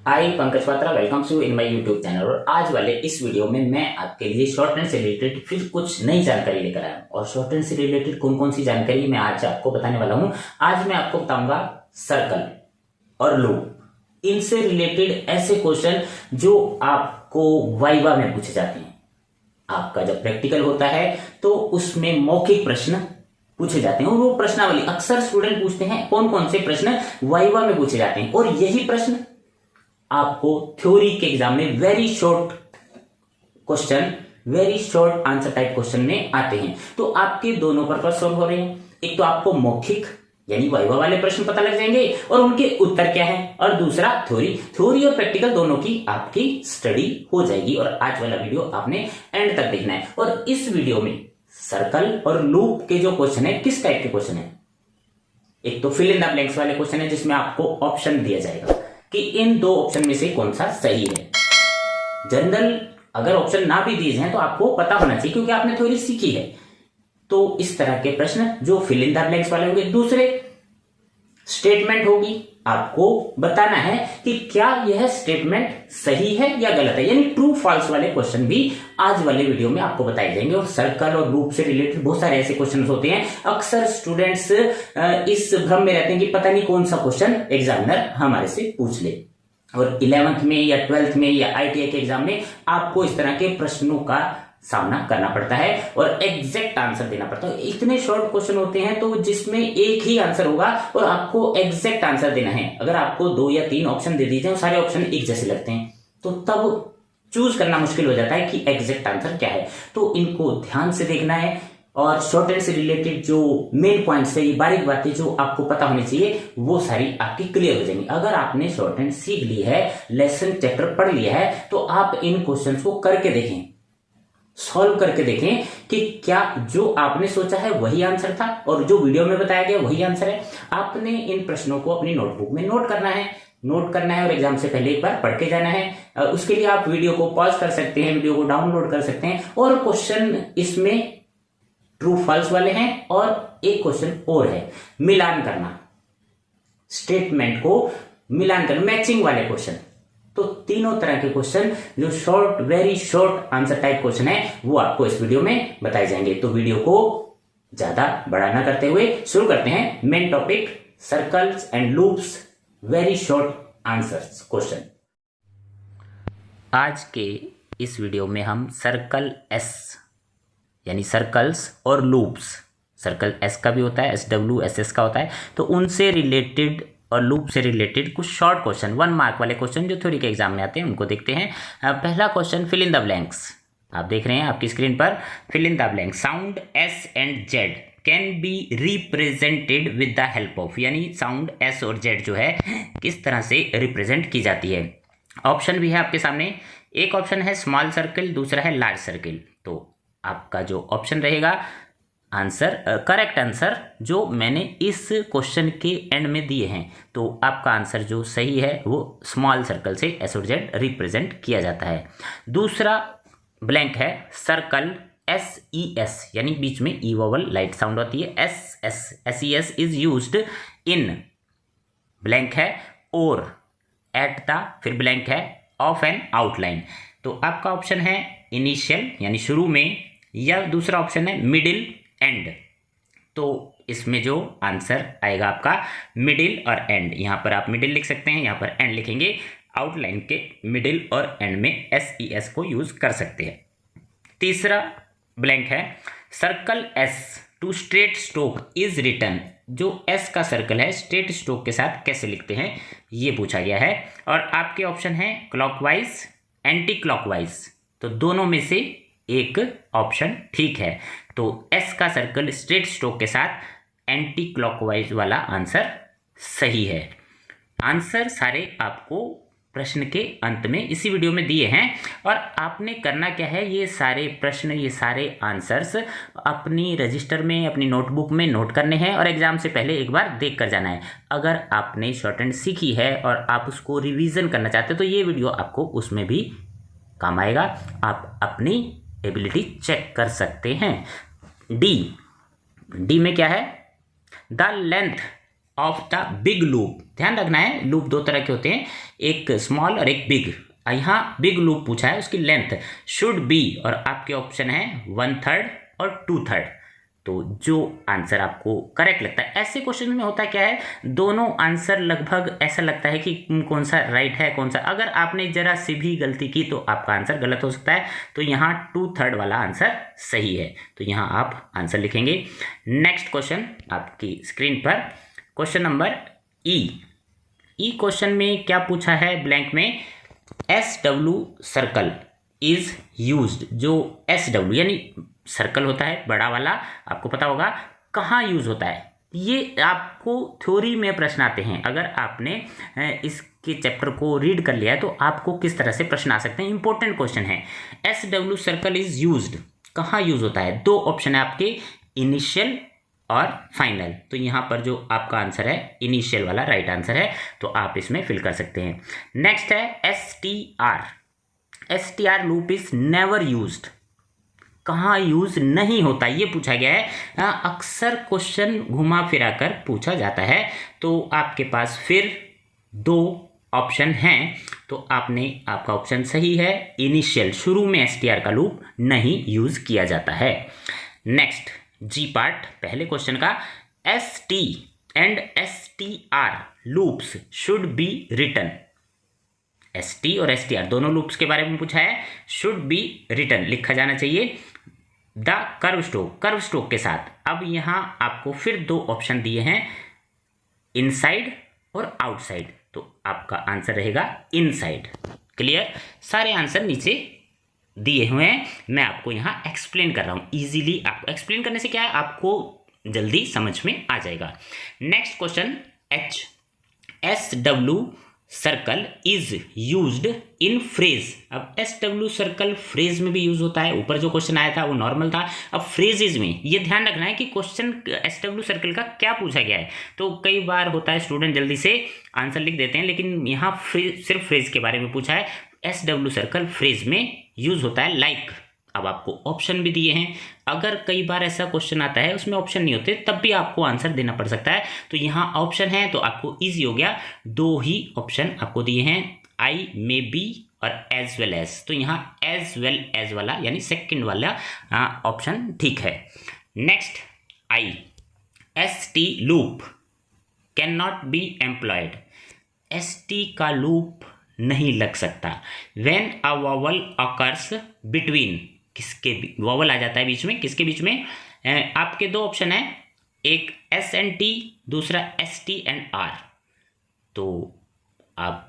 I Pankaj Patra welcome to in my YouTube channel. और आज वाले इस वीडियो में मैं आपके लिए शॉर्ट हैंड से रिलेटेड फिर कुछ नई जानकारी लेकर आया हूँ। और शॉर्ट हैंड से रिलेटेड कौन कौन सी जानकारी मैं आज आपको बताने वाला हूँ। आज मैं आपको बताऊंगा सर्कल और लूप, इनसे रिलेटेड ऐसे क्वेश्चन जो आपको वाइवा में पूछे जाते हैं। आपका जब प्रैक्टिकल होता है तो उसमें मौखिक प्रश्न पूछे जाते हैं और वो प्रश्नावली अक्सर स्टूडेंट पूछते हैं। कौन कौन से प्रश्न वाइवा में पूछे जाते हैं और यही प्रश्न आपको थ्योरी के एग्जाम में very short question, very short answer type question में आते हैं। तो आपके दोनों पर्पस सॉल्व हो रहे हैं। एक तो आपको मौखिक यानी वाइवा वाले प्रश्न पता लग जाएंगे और उनके उत्तर क्या है, और दूसरा थ्योरी और प्रैक्टिकल दोनों की आपकी स्टडी हो जाएगी। और आज वाला वीडियो आपने एंड तक देखना है। और इस वीडियो में सर्कल और लूप के जो क्वेश्चन है, किस टाइप के क्वेश्चन है, एक तो फिल इन द ब्लैंक्स वाले क्वेश्चन है जिसमें आपको ऑप्शन दिया जाएगा कि इन दो ऑप्शन में से कौन सा सही है। जनरल अगर ऑप्शन ना भी दिए जाए तो आपको पता होना चाहिए क्योंकि आपने थ्योरी सीखी है। तो इस तरह के प्रश्न जो फिल इन द ब्लैंक्स वाले होंगे। दूसरे स्टेटमेंट होगी, आपको बताना है कि क्या यह स्टेटमेंट सही है या गलत है, यानी ट्रू फॉल्स वाले क्वेश्चन भी आज वाले वीडियो में आपको बताए जाएंगे। और सर्कल और लूप से रिलेटेड बहुत सारे ऐसे क्वेश्चन होते हैं। अक्सर स्टूडेंट्स इस भ्रम में रहते हैं कि पता नहीं कौन सा क्वेश्चन एग्जामिनर हमारे से पूछ ले। और 11th में या 12th में या ITI के एग्जाम में आपको इस तरह के प्रश्नों का सामना करना पड़ता है और एग्जैक्ट आंसर देना पड़ता है। इतने शॉर्ट क्वेश्चन होते हैं तो जिसमें एक ही आंसर होगा और आपको एग्जैक्ट आंसर देना है। अगर आपको 2 या 3 ऑप्शन दे दिए जाए, सारे ऑप्शन एक जैसे लगते हैं, तो तब चूज करना मुश्किल हो जाता है कि एग्जैक्ट आंसर क्या है। तो इनको ध्यान से देखना है और शॉर्ट हैंड से रिलेटेड जो मेन पॉइंट्स है, ये बारीक बातें जो आपको पता होनी चाहिए, वो सारी आपकी क्लियर हो जाएंगी। अगर आपने शॉर्ट हैंड सीख ली है, लेसन चैप्टर पढ़ लिया है, तो आप इन क्वेश्चंस को करके देखें, सॉल्व करके देखें कि क्या जो आपने सोचा है वही आंसर था और जो वीडियो में बताया गया वही आंसर है। आपने इन प्रश्नों को अपनी नोटबुक में नोट करना है और एग्जाम से पहले एक बार पढ़ के जाना है। उसके लिए आप वीडियो को पॉज कर सकते हैं, वीडियो को डाउनलोड कर सकते हैं। और क्वेश्चन इसमें ट्रू फॉल्स वाले हैं और एक क्वेश्चन और है मिलान करना, स्टेटमेंट को मिलान करना, मैचिंग वाले क्वेश्चन। तो तीनों तरह के क्वेश्चन जो short, very short answer type question है, वो आपको इस वीडियो में बताए जाएंगे। तो वीडियो को ज्यादा बड़ा ना करते हुए शुरू करते हैं main topic, circles and loops, very short answers question. आज के इस वीडियो में हम सर्कल एस यानी सर्कल्स और लूप्स, सर्कल एस का भी होता है, SWSS का होता है, तो उनसे रिलेटेड और लूप से रिलेटेड कुछ शॉर्ट क्वेश्चन, 1 मार्क वाले क्वेश्चन जो थ्योरी के एग्जाम में आते हैं, उनको देखते हैं। पहला question, fill in the blanks. आप देख रहे हैं आपकी स्क्रीन पर, fill in the blank. Sound S and Z can be represented with the help of, यानी साउंड S और Z जो है किस तरह से रिप्रेजेंट की जाती है। ऑप्शन भी है आपके सामने, एक ऑप्शन है स्मॉल सर्कल, दूसरा है लार्ज सर्कल। तो आपका जो ऑप्शन रहेगा आंसर, करेक्ट आंसर जो मैंने इस क्वेश्चन के एंड में दिए हैं, तो आपका आंसर जो सही है वो स्मॉल सर्कल से S और Z रिप्रेजेंट किया जाता है। दूसरा ब्लैंक है सर्कल SES, यानी बीच में ई वोवल लाइट साउंड होती है। SES is used in blank है और एट द, फिर ब्लैंक है ऑफ एन आउटलाइन। तो आपका ऑप्शन है इनिशियल यानी शुरू में, या दूसरा ऑप्शन है मिडिल एंड। तो इसमें जो आंसर आएगा आपका मिडिल और एंड। यहां पर आप मिडिल लिख सकते हैं, यहां पर एंड लिखेंगे। आउटलाइन के मिडिल और एंड में SES को यूज कर सकते हैं। तीसरा ब्लैंक है circle S to straight stroke is written. जो S का सर्कल है स्ट्रेट स्ट्रोक के साथ कैसे लिखते हैं, ये पूछा गया है। और आपके ऑप्शन है क्लॉकवाइज, एंटी क्लॉकवाइज। तो दोनों में से एक ऑप्शन ठीक है। तो S का सर्कल स्ट्रेट स्ट्रोक के साथ एंटी क्लॉकवाइज वाला आंसर सही है। आंसर सारे आपको प्रश्न के अंत में इसी वीडियो में दिए हैं। और आपने करना क्या है, ये सारे प्रश्न, ये सारे आंसर्स अपनी रजिस्टर में, अपनी नोटबुक में नोट करने हैं और एग्जाम से पहले एक बार देख कर जाना है। अगर आपने शॉर्ट हैंड सीखी है और आप उसको रिवीजन करना चाहते हो तो ये वीडियो आपको उसमें भी काम आएगा। आप अपनी एबिलिटी चेक कर सकते हैं। डी में क्या है, the length of the big loop. ध्यान रखना है, लूप दो तरह के होते हैं, एक स्मॉल और एक बिग। यहाँ बिग लूप पूछा है, उसकी लेंथ शुड बी, और आपके ऑप्शन है 1/3 और 2/3। तो जो आंसर आपको करेक्ट लगता है, ऐसे क्वेश्चन में होता क्या है, दोनों आंसर लगभग ऐसा लगता है कि कौन सा राइट है कौन सा, अगर आपने जरा सी भी गलती की तो आपका आंसर गलत हो सकता है। तो यहाँ 2/3 वाला आंसर सही है, तो यहाँ आप आंसर लिखेंगे। नेक्स्ट क्वेश्चन आपकी स्क्रीन पर, क्वेश्चन नंबर ई क्वेश्चन में क्या पूछा है ब्लैंक में, SW सर्कल इज यूज्ड। जो SW यानी सर्कल होता है बड़ा वाला, आपको पता होगा कहाँ यूज होता है, ये आपको थ्योरी में प्रश्न आते हैं। अगर आपने इसके चैप्टर को रीड कर लिया है तो आपको किस तरह से प्रश्न आ सकते हैं, इंपॉर्टेंट क्वेश्चन है। SW सर्कल इज यूज्ड, कहाँ यूज होता है, दो ऑप्शन है आपके, इनिशियल और फाइनल। तो यहाँ पर जो आपका आंसर है इनिशियल वाला राइट आंसर है, तो आप इसमें फिल कर सकते हैं। नेक्स्ट है STR loop is never used, कहाँ यूज नहीं होता, ये पूछा गया है। अक्सर क्वेश्चन घुमा फिरा कर पूछा जाता है, तो आपके पास फिर दो ऑप्शन हैं, तो आपका ऑप्शन सही है, इनिशियल, शुरू में STR का लूप नहीं यूज किया जाता है। नेक्स्ट जी पार्ट पहले क्वेश्चन का, ST and STR loops should be written. ST और STR दोनों लूप्स के बारे में पूछा है, शुड बी रिटन, लिखा जाना चाहिए द कर्व स्ट्रोक के साथ। अब यहाँ आपको फिर दो ऑप्शन दिए हैं, इनसाइड और आउटसाइड, तो आपका आंसर रहेगा इनसाइड। क्लियर, सारे आंसर नीचे दिए हुए हैं, मैं आपको यहाँ एक्सप्लेन कर रहा हूँ इजीली। आपको एक्सप्लेन करने से क्या है, आपको जल्दी समझ में आ जाएगा। Next question, SW circle is used in phrase. अब SW सर्कल फ्रेज में भी यूज होता है, ऊपर जो क्वेश्चन आया था वो नॉर्मल था, अब फ्रेजेज में ये ध्यान रखना है कि क्वेश्चन SW सर्कल का क्या पूछा गया है। तो कई बार होता है स्टूडेंट जल्दी से आंसर लिख देते हैं, लेकिन यहाँ सिर्फ फ्रेज के बारे में पूछा है। SW सर्कल फ्रेज में यूज होता है, लाइक। अब आपको ऑप्शन भी दिए हैं, अगर कई बार ऐसा क्वेश्चन आता है उसमें ऑप्शन नहीं होते, तब भी आपको आंसर देना पड़ सकता है। तो यहाँ ऑप्शन है तो आपको इजी हो गया, दो ही ऑप्शन आपको दिए हैं, आई मे बी और एज वेल एज। तो यहाँ एज वेल एज वाला यानी सेकंड वाला ऑप्शन ठीक है। Next I, ST loop can not be employed. ST का लूप नहीं लग सकता। When a vowel occurs between, किसके वॉवल आ जाता है बीच में, किसके बीच में, आपके दो ऑप्शन है, एक S एंड T, दूसरा ST एंड R। तो आप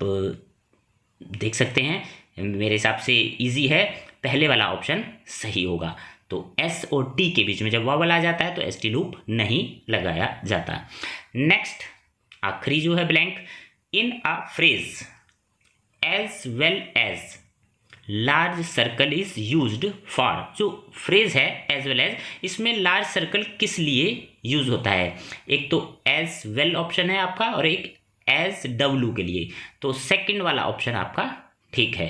देख सकते हैं, मेरे हिसाब से इजी है, पहले वाला ऑप्शन सही होगा। तो S और T के बीच में जब वॉवल आ जाता है तो ST लूप नहीं लगाया जाता। नेक्स्ट आखिरी जो है blank, in a phrase as well as large circle is used for. जो फ्रेज है एज वेल एज, इसमें लार्ज सर्कल किस लिए यूज होता है, एक तो एज वेल ऑप्शन है आपका और एक एज W के लिए, तो सेकंड वाला ऑप्शन आपका ठीक है।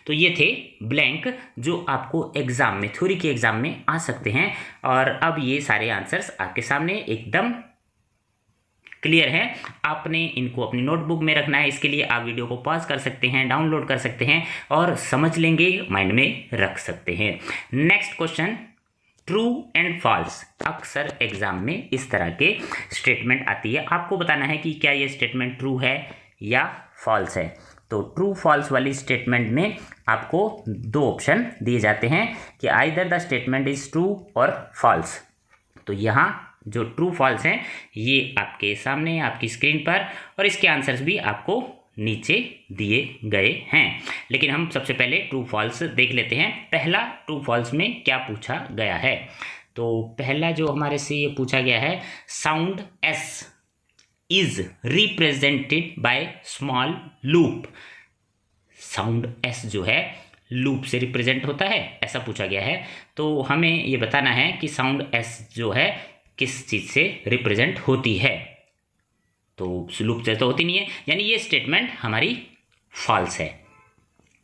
तो ये थे ब्लैंक जो आपको एग्जाम में, थ्योरी के एग्जाम में आ सकते हैं। और अब ये सारे आंसर्स आपके सामने एकदम क्लियर है, आपने इनको अपनी नोटबुक में रखना है। इसके लिए आप वीडियो को पॉज कर सकते हैं, डाउनलोड कर सकते हैं और समझ लेंगे, माइंड में रख सकते हैं। Next question, true and false. अक्सर एग्जाम में इस तरह के स्टेटमेंट आती है, आपको बताना है कि क्या ये स्टेटमेंट ट्रू है या फॉल्स है। तो ट्रू फॉल्स वाली स्टेटमेंट में आपको दो ऑप्शन दिए जाते हैं कि either the statement is true और फॉल्स। तो यहाँ जो ट्रू फॉल्स हैं ये आपके सामने आपकी स्क्रीन पर, और इसके आंसर्स भी आपको नीचे दिए गए हैं। लेकिन हम सबसे पहले ट्रू फॉल्स देख लेते हैं। पहला ट्रू फॉल्स में क्या पूछा गया है, तो पहला जो हमारे से ये पूछा गया है, sound S is represented by small loop. Sound S जो है लूप से रिप्रेजेंट होता है, ऐसा पूछा गया है। तो हमें ये बताना है कि साउंड S जो है किस चीज से रिप्रेजेंट होती है। तो लूप से तो होती नहीं है, यानी ये स्टेटमेंट हमारी फॉल्स है।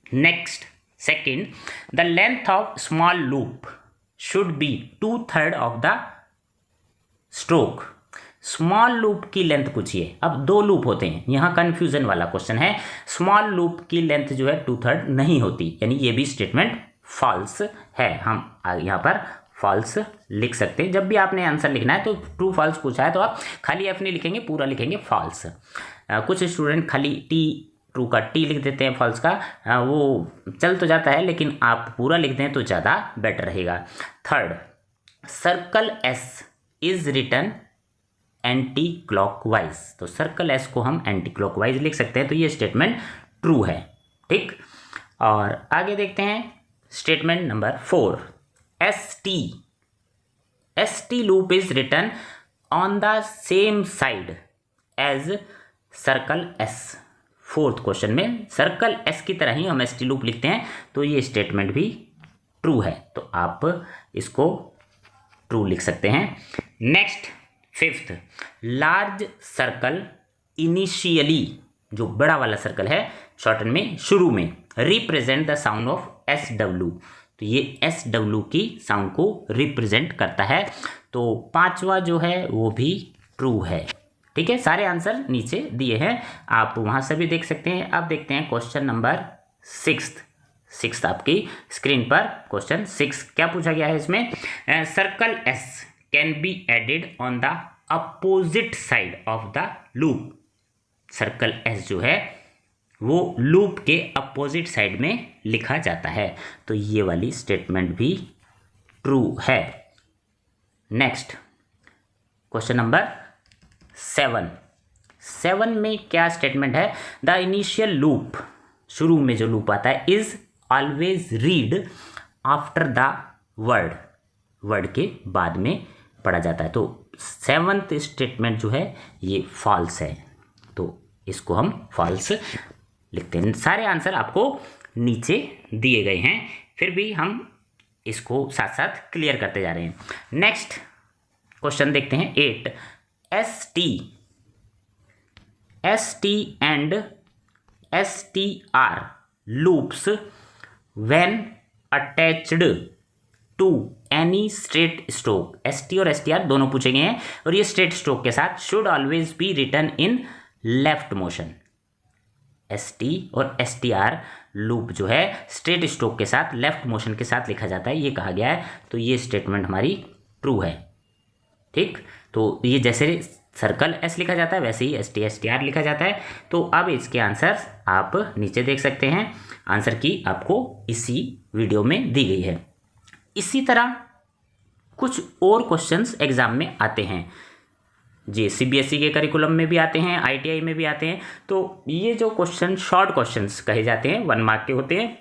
Next second, the length of small loop should be 2/3 of the stroke. Small loop की लेंथ पूछिए। अब 2 लूप होते हैं, यहाँ कंफ्यूजन वाला क्वेश्चन है। स्मॉल लूप की लेंथ जो है 2/3 नहीं होती, यानी ये भी स्टेटमेंट फॉल्स है। हम यहाँ पर फॉल्स लिख सकते हैं। जब भी आपने आंसर लिखना है तो ट्रू फॉल्स पूछा है तो आप खाली एफ नहीं लिखेंगे, पूरा लिखेंगे फॉल्स। कुछ स्टूडेंट खाली टी, ट्रू का टी लिख देते हैं, फॉल्स का वो चल तो जाता है, लेकिन आप पूरा लिख दें तो ज़्यादा बेटर रहेगा। Third, circle S is written anti clockwise. तो सर्कल एस को हम एंटी क्लॉकवाइज लिख सकते हैं, तो ये स्टेटमेंट ट्रू है। ठीक, और आगे देखते हैं statement number 4, S T loop is written on the same side as circle S. Fourth question में सर्कल एस की तरह ही हम एस टी लूप लिखते हैं, तो ये स्टेटमेंट भी ट्रू है, तो आप इसको ट्रू लिख सकते हैं। Next, fifth, large circle initially, जो बड़ा वाला सर्कल है शॉर्टन में शुरू में, represent the sound of S W. तो ये एस डब्ल्यू की साउंड को रिप्रेजेंट करता है, तो पांचवा जो है वो भी ट्रू है। ठीक है, सारे आंसर नीचे दिए हैं, आप वहां से भी देख सकते हैं। अब देखते हैं क्वेश्चन नंबर 6 आपकी स्क्रीन पर। क्वेश्चन 6 क्या पूछा गया है इसमें, circle S can be added on the opposite side of the loop. Circle S जो है वो लूप के अपोजिट साइड में लिखा जाता है, तो ये वाली स्टेटमेंट भी ट्रू है। नेक्स्ट, क्वेश्चन नंबर 7 में क्या स्टेटमेंट है, द इनिशियल लूप, शुरू में जो लूप आता है, is always read after the word के बाद में पढ़ा जाता है। तो 7th स्टेटमेंट जो है ये फॉल्स है, तो इसको हम फॉल्स लिखते हैं। सारे आंसर आपको नीचे दिए गए हैं, फिर भी हम इसको साथ साथ क्लियर करते जा रहे हैं। नेक्स्ट क्वेश्चन देखते हैं 8, S T and STR loops when attached to any straight stroke. ST और STR दोनों पूछे गए हैं, और ये स्ट्रेट स्ट्रोक के साथ should always be written in left motion. ST और STR लूप जो है स्ट्रेट स्ट्रोक के साथ लेफ्ट मोशन के साथ लिखा जाता है, ये कहा गया है, तो ये स्टेटमेंट हमारी ट्रू है। ठीक, तो ये जैसे सर्कल एस लिखा जाता है वैसे ही ST STR लिखा जाता है। तो अब इसके आंसर आप नीचे देख सकते हैं, आंसर की आपको इसी वीडियो में दी गई है। इसी तरह कुछ और क्वेश्चंस एग्जाम में आते हैं जी, CBSE के करिकुलम में भी आते हैं, ITI में भी आते हैं। तो ये जो क्वेश्चन शॉर्ट क्वेश्चंस कहे जाते हैं, 1 मार्क के होते हैं,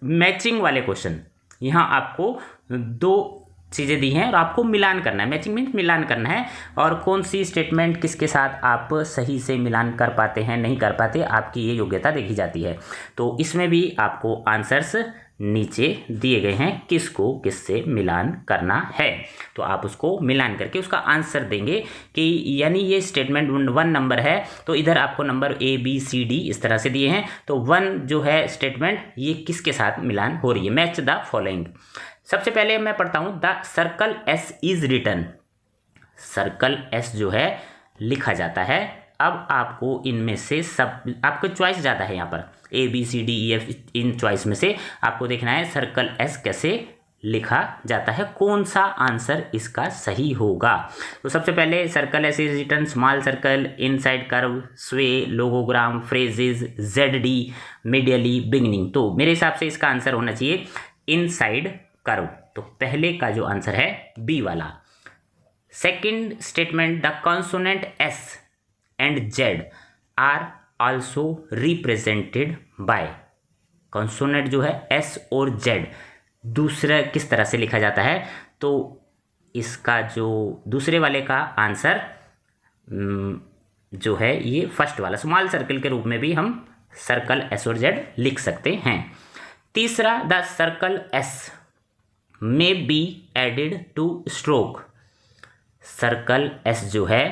मैचिंग वाले क्वेश्चन। यहाँ आपको 2 चीज़ें दी हैं और आपको मिलान करना है। मैचिंग मीन्स मिलान करना है, और कौन सी स्टेटमेंट किसके साथ आप सही से मिलान कर पाते हैं, नहीं कर पाते, आपकी ये योग्यता देखी जाती है। तो इसमें भी आपको आंसर्स नीचे दिए गए हैं, किसको किससे मिलान करना है, तो आप उसको मिलान करके उसका आंसर देंगे कि यानी ये स्टेटमेंट 1 नंबर है, तो इधर आपको number A B C D इस तरह से दिए हैं, तो 1 जो है स्टेटमेंट ये किसके साथ मिलान हो रही है। Match the following. सबसे पहले मैं पढ़ता हूं, the circle S is written. Circle S जो है लिखा जाता है। अब आपको इनमें से सब, आपको चॉइस ज़्यादा है यहाँ पर A B C D E F, in choice में से आपको देखना है सर्कल एस कैसे लिखा जाता है, कौन सा आंसर इसका सही होगा। तो सबसे पहले circle S is written small circle inside curve sway logogram phrases ZD medially beginning. तो मेरे हिसाब से इसका आंसर होना चाहिए इनसाइड कर्व, तो पहले का जो आंसर है बी वाला। Second statement, the consonant S and Z are also represented by. Consonant जो है एस और जेड दूसरा किस तरह से लिखा जाता है, तो इसका जो दूसरे वाले का आंसर जो है ये फर्स्ट वाला स्मॉल सर्कल के रूप में भी हम सर्कल एस और जेड लिख सकते हैं। तीसरा, the circle S may be added to stroke. Circle S जो है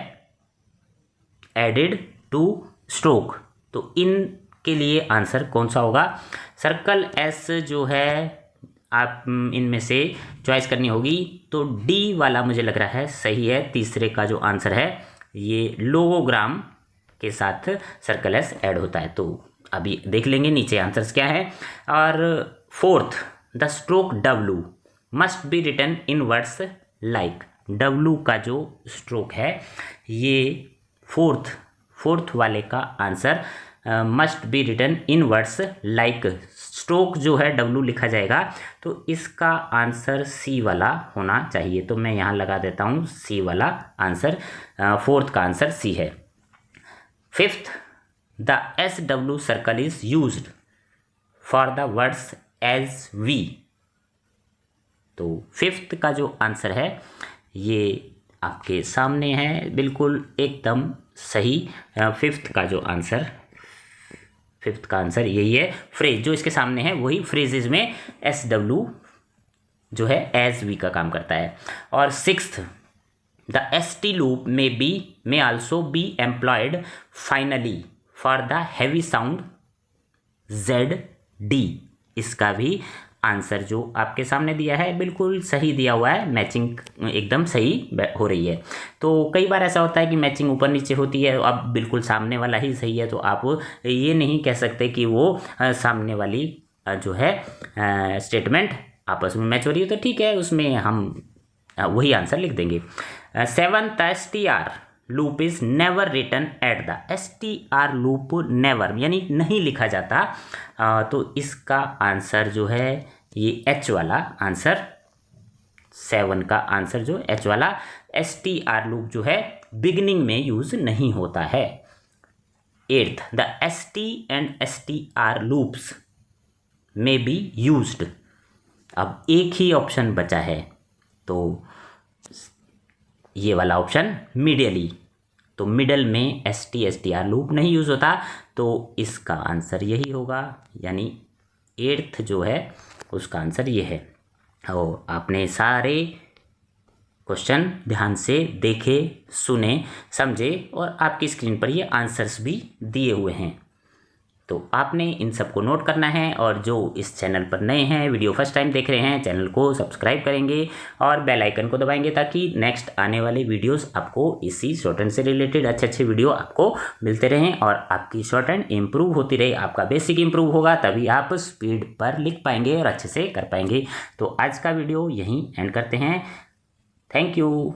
एडेड टू स्ट्रोक, तो इनके लिए आंसर कौन सा होगा। सर्कल एस जो है आप इनमें से चॉइस करनी होगी, तो डी वाला मुझे लग रहा है सही है। तीसरे का जो आंसर है ये लोगोग्राम के साथ सर्कल एस ऐड होता है। तो अभी देख लेंगे नीचे आंसर्स क्या है। और fourth, the stroke W must be written in words like. W का जो स्ट्रोक है ये फोर्थ वाले का answer must be written in words like. Stroke जो है डब्लू लिखा जाएगा तो इसका आंसर सी वाला होना चाहिए। तो मैं यहाँ लगा देता हूँ सी वाला आंसर, फोर्थ का आंसर सी है। Fifth, the S W circle is used for the words as we. तो फिफ्थ का जो आंसर है ये आपके सामने है, बिल्कुल एकदम सही। फिफ्थ का आंसर यही है। फ्रेज जो इसके सामने है वही फ्रेजेज में एस डब्लू जो है एज वी का काम करता है। और sixth, the S T loop may also be employed finally for the heavy sound Z D. इसका भी आंसर जो आपके सामने दिया है बिल्कुल सही दिया हुआ है, मैचिंग एकदम सही हो रही है। तो कई बार ऐसा होता है कि मैचिंग ऊपर नीचे होती है, अब बिल्कुल सामने वाला ही सही है तो आप ये नहीं कह सकते कि वो सामने वाली जो है स्टेटमेंट आपस में मैच हो रही है। तो ठीक है, उसमें हम वही आंसर लिख देंगे। Seventh, S T R loop is never written at the. S T R loop never यानी नहीं लिखा जाता। तो इसका आंसर जो है ये एच वाला आंसर, 7 का आंसर जो एच वाला, एस टी आर लूप जो है बिगिनिंग में यूज नहीं होता है। 8th, the S T and S T are loops में बी यूज्ड। अब एक ही ऑप्शन बचा है तो ये वाला ऑप्शन मिडली। तो मिडल में एस टी आर लूप नहीं यूज़ होता, तो इसका आंसर यही होगा, यानी 8th जो है उसका आंसर ये है। और आपने सारे क्वेश्चन ध्यान से देखे, सुने, समझे और आपकी स्क्रीन पर ये आंसर्स भी दिए हुए हैं। तो आपने इन सबको नोट करना है। और जो इस चैनल पर नए हैं, वीडियो फर्स्ट टाइम देख रहे हैं, चैनल को सब्सक्राइब करेंगे और बेल आइकन को दबाएंगे ताकि नेक्स्ट आने वाले वीडियोस आपको इसी शॉर्ट हैंड से रिलेटेड अच्छे वीडियो आपको मिलते रहें और आपकी शॉर्ट हैंड इम्प्रूव होती रहे, आपका बेसिक इम्प्रूव होगा, तभी आप स्पीड पर लिख पाएंगे और अच्छे से कर पाएंगे। तो आज का वीडियो यहीं एंड करते हैं। Thank you.